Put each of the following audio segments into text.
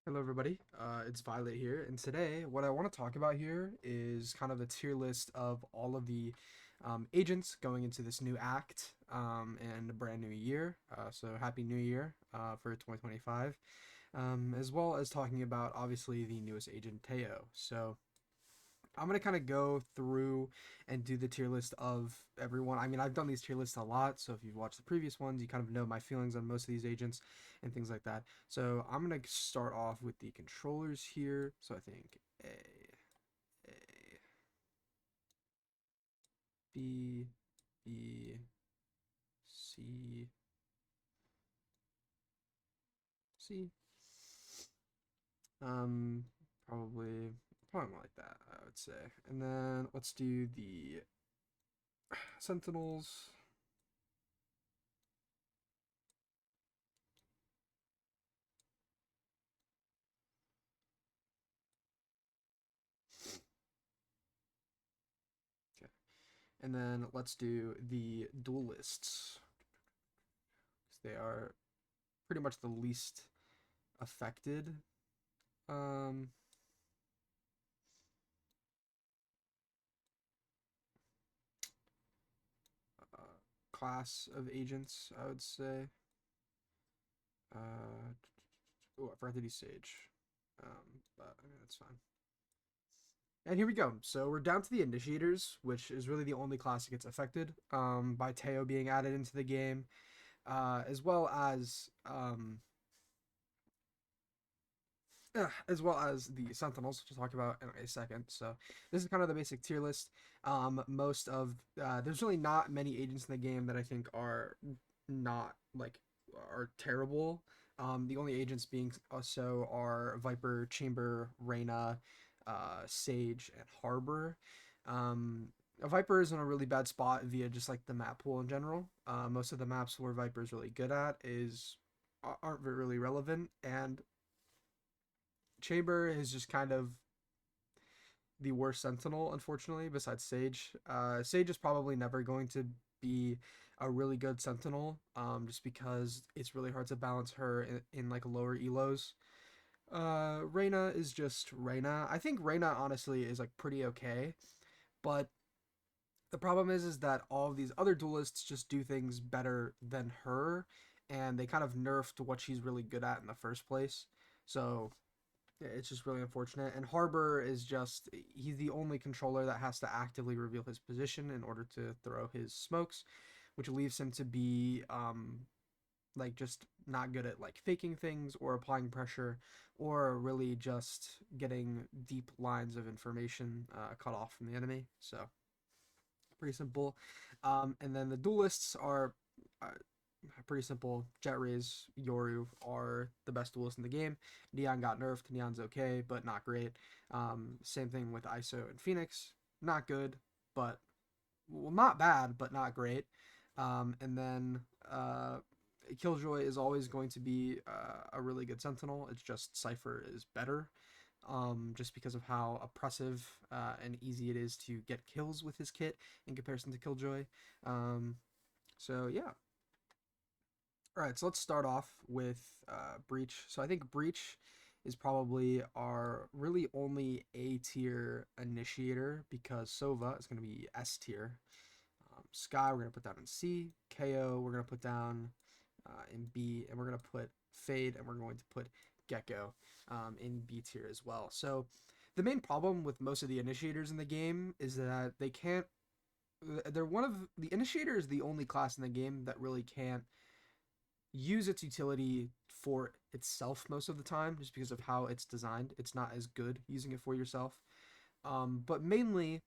Hello, everybody. It's Violet here, and today what I want to talk about here is kind of a tier list of all of the agents going into this new act and a brand new year. So, Happy New Year for 2025, as well as talking about obviously the newest agent, Teo. So, I'm gonna kind of go through and do the tier list of everyone. I mean, I've done these tier lists a lot, so if you've watched the previous ones, you kind of know my feelings on most of these agents and things like that. So I'm gonna start off with the controllers here. So I think A, B, B, C, C. Um, probably probably more like that, I would say. And then let's do the Sentinels. Okay. And then let's do the duelists. They are pretty much the least affected um, class of agents, I would say. Uh, oh, I forgot to do Sage. But I mean, that's fine. And here we go. So we're down to the Initiators, which is really the only class that gets affected by Teo being added into the game, as well as the Sentinels, which we'll talk about in a second. So this is kind of the basic tier list. Most of there's really not many agents in the game that I think are not like are terrible. The only agents being also are Viper, Chamber, Reyna, Sage, and Harbor. Viper is in a really bad spot via just like the map pool in general. Most of the maps where Viper is really good at is aren't really relevant, and Chamber is just kind of the worst Sentinel, unfortunately, besides Sage. Sage is probably never going to be a really good Sentinel, just because it's really hard to balance her in like lower elos. Reyna is just Reyna. I think Reyna honestly is like pretty okay, but the problem is that all of these other duelists just do things better than her, and they kind of nerfed what she's really good at in the first place. So yeah, it's just really unfortunate. And Harbor is just, he's the only controller that has to actively reveal his position in order to throw his smokes, which leaves him to be like just not good at like faking things or applying pressure or really just getting deep lines of information cut off from the enemy. So pretty simple. And then the duelists are uh, pretty simple. Jet Rays, Yoru are the best duelists in the game. Neon got nerfed. Neon's okay, but not great. Same thing with ISO and Phoenix. Not good, but well, not bad, but not great. And then Killjoy is always going to be a really good Sentinel. It's just Cypher is better, just because of how oppressive and easy it is to get kills with his kit in comparison to Killjoy. Um, so yeah. All right, so let's start off with Breach. So I think Breach is probably our really only A tier initiator because Sova is going to be S tier. Sky we're going to put down in C. KO we're going to put down in B, and we're going to put Fade, and we're going to put Gecko in B tier as well. So the main problem with most of the initiators in the game is that they can't. They're one of the initiator is the only class in the game that really can't use its utility for itself most of the time, just because of how it's designed. It's not as good using it for yourself. But mainly,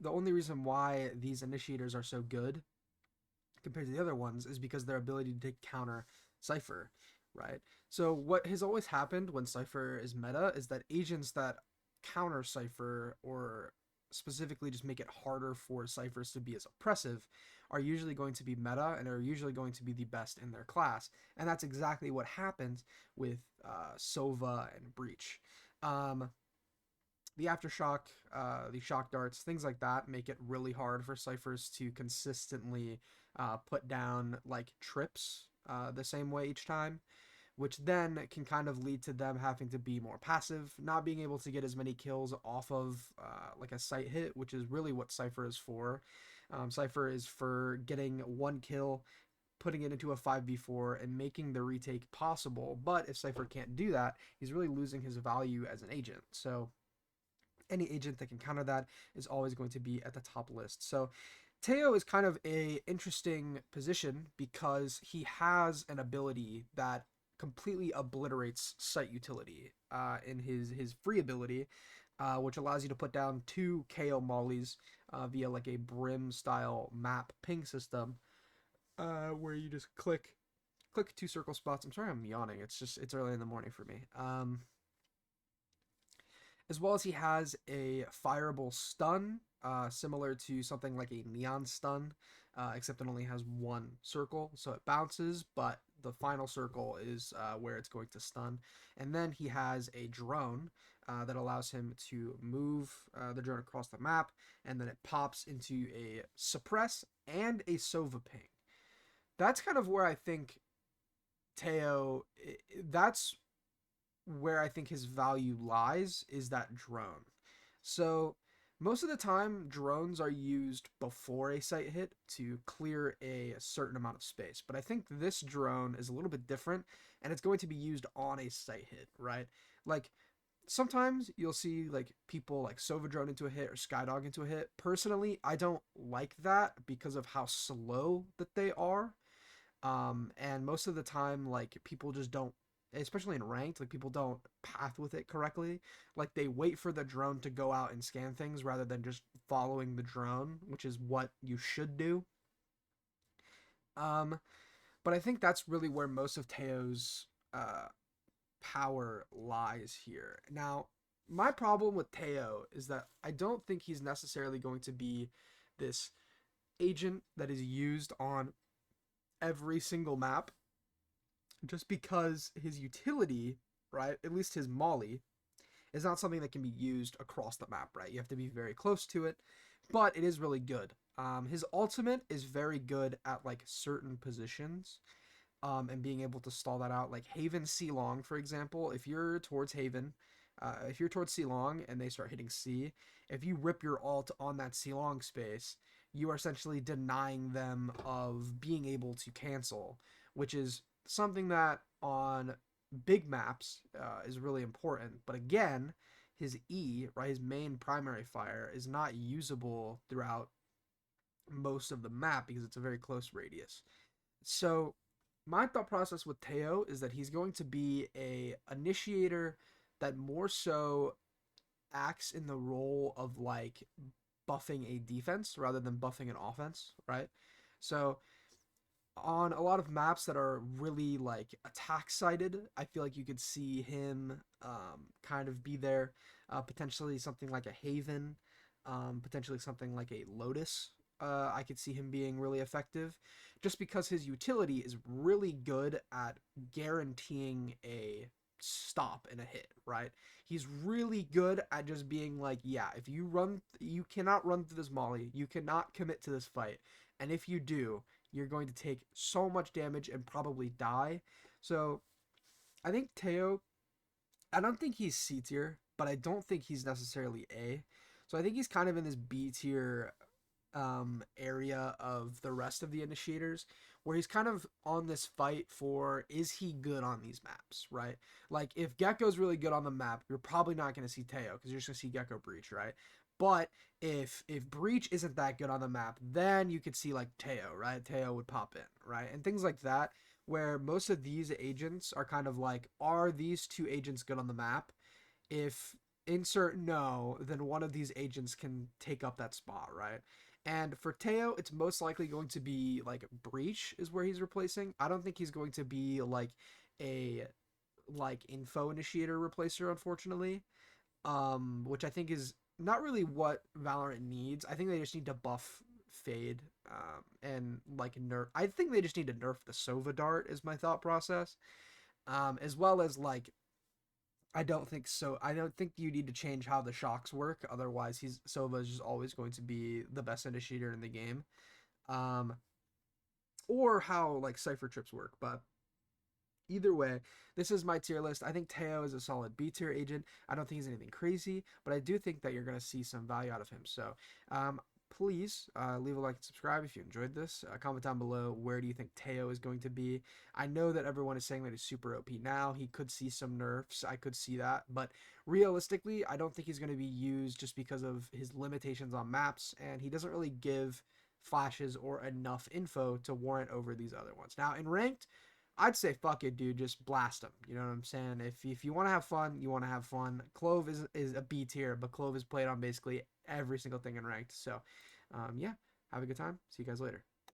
the only reason why these initiators are so good compared to the other ones is because their ability to counter Cypher, right? So what has always happened when Cypher is meta is that agents that counter Cypher or specifically just make it harder for ciphers to be as oppressive are usually going to be meta and are usually going to be the best in their class. And that's exactly what happens with Sova and Breach. Um, the aftershock, the shock darts, things like that make it really hard for ciphers to consistently put down like trips the same way each time. which then can kind of lead to them having to be more passive, not being able to get as many kills off of like a sight hit, which is really what Cypher is for. Cypher is for getting one kill, putting it into a 5v4, and making the retake possible. But if Cypher can't do that, he's really losing his value as an agent. So any agent that can counter that is always going to be at the top list. So Teo is kind of a interesting position because he has an ability that completely obliterates sight utility in his free ability, which allows you to put down two KO mollies via like a brim style map ping system, where you just click two circle spots. I'm sorry, I'm yawning. It's early in the morning for me. As well as he has a fireable stun, similar to something like a neon stun, except it only has one circle, so it bounces, but the final circle is where it's going to stun. And then he has a drone that allows him to move the drone across the map, and then it pops into a suppress and a Sova ping. That's kind of where I think Teo. That's where I think his value lies, is that drone. So most of the time, drones are used before a sight hit to clear a certain amount of space. But I think this drone is a little bit different, and it's going to be used on a sight hit, right? Like sometimes you'll see like people like Sova drone into a hit or Skydog into a hit. Personally, I don't like that because of how slow that they are. And most of the time, like people just don't, especially in ranked, like people don't path with it correctly. Like they wait for the drone to go out and scan things rather than just following the drone, which is what you should do. Um, but I think that's really where most of Teo's power lies here. Now, my problem with Teo is that I don't think he's necessarily going to be this agent that is used on every single map, just because his utility, right, at least his molly, is not something that can be used across the map, right? You have to be very close to it, but it is really good. His ultimate is very good at like certain positions, and being able to stall that out. Like Haven C long, for example, if you're towards Haven, if you're towards C long and they start hitting C, if you rip your ult on that C long space, you are essentially denying them of being able to cancel, which is something that on big maps is really important. But again, his E, right, his main primary fire, is not usable throughout most of the map because it's a very close radius. So my thought process with Teo is that he's going to be a initiator that more so acts in the role of like buffing a defense rather than buffing an offense, right? So on a lot of maps that are really like attack sided, I feel like you could see him kind of be there. Potentially something like a Haven, potentially something like a Lotus. I could see him being really effective just because his utility is really good at guaranteeing a stop in a hit, right? He's really good at just being like, yeah, if you run, you cannot run through this molly, you cannot commit to this fight. And if you do, you're going to take so much damage and probably die. So I think Teo, I don't think he's C tier, but I don't think he's necessarily A. So I think he's kind of in this B tier area of the rest of the initiators, where he's kind of on this fight for, is he good on these maps, right? Like if Gecko's really good on the map, you're probably not going to see Teo because you're just going to see Gecko Breach, right? But if Breach isn't that good on the map, then you could see like Teo, right? Teo would pop in, right? And things like that, where most of these agents are kind of like, are these two agents good on the map? If insert no, then one of these agents can take up that spot, right? And for Teo, it's most likely going to be like Breach is where he's replacing. I don't think he's going to be like a like info initiator replacer, unfortunately. Which I think is not really what Valorant needs. I think they just need to buff Fade, and like nerf. I think they just need to nerf the Sova dart is my thought process. As well as like I don't think so. I don't think you need to change how the shocks work. Otherwise, he's Sova is just always going to be the best initiator in the game. Um, or how like cipher trips work. But Either way, this is my tier list. I think Teo is a solid B tier agent. I don't think he's anything crazy, but I do think that you're going to see some value out of him. So, please leave a like and subscribe if you enjoyed this. Comment down below, where do you think Teo is going to be. I know that everyone is saying that he's super OP now. He could see some nerfs. I could see that. But realistically, I don't think he's going to be used just because of his limitations on maps, and he doesn't really give flashes or enough info to warrant over these other ones. Now, in ranked, I'd say fuck it, dude. Just blast them. You know what I'm saying? If you want to have fun, you want to have fun. Clove is a B tier, but Clove is played on basically every single thing in ranked. So, yeah, have a good time. See you guys later.